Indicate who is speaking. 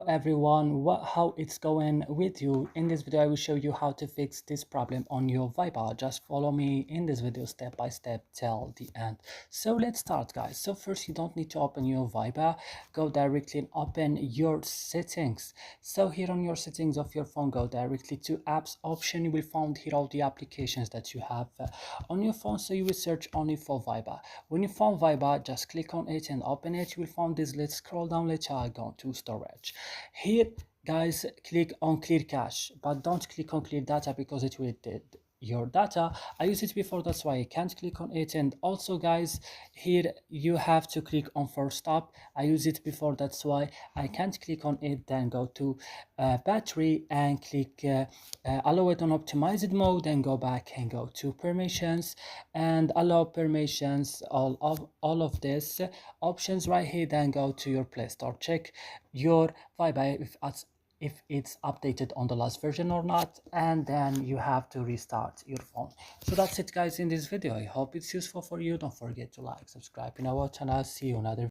Speaker 1: Everyone, how it's going with you. In this video I will show you how to fix this problem on your Viber. Just follow me in this video step by step till the end. So let's start, guys. So first, you don't need to open your Viber. Go directly and open your settings. So here on your settings of your phone, go directly to apps option. You will find here all the applications that you have on your phone. So you will search only for Viber. When you find Viber, just click on it and open it. You will find this. Let's scroll down. Let's go to storage. Here, guys, click on clear cache, but don't click on clear data because it will delete your data. I used it before, that's why I can't click on it. And also, guys, here you have to click on force stop. I used it before, that's why I can't click on it. Then go to battery and click allow it on optimized mode, and go back and go to permissions and allow permissions, all of this options right here. Then go to your Play Store, check your Viber if it's updated on the last version or not, and then you have to restart your phone. So that's it, guys, in this video. I hope it's useful for you. Don't forget to like, subscribe in our channel. See you in another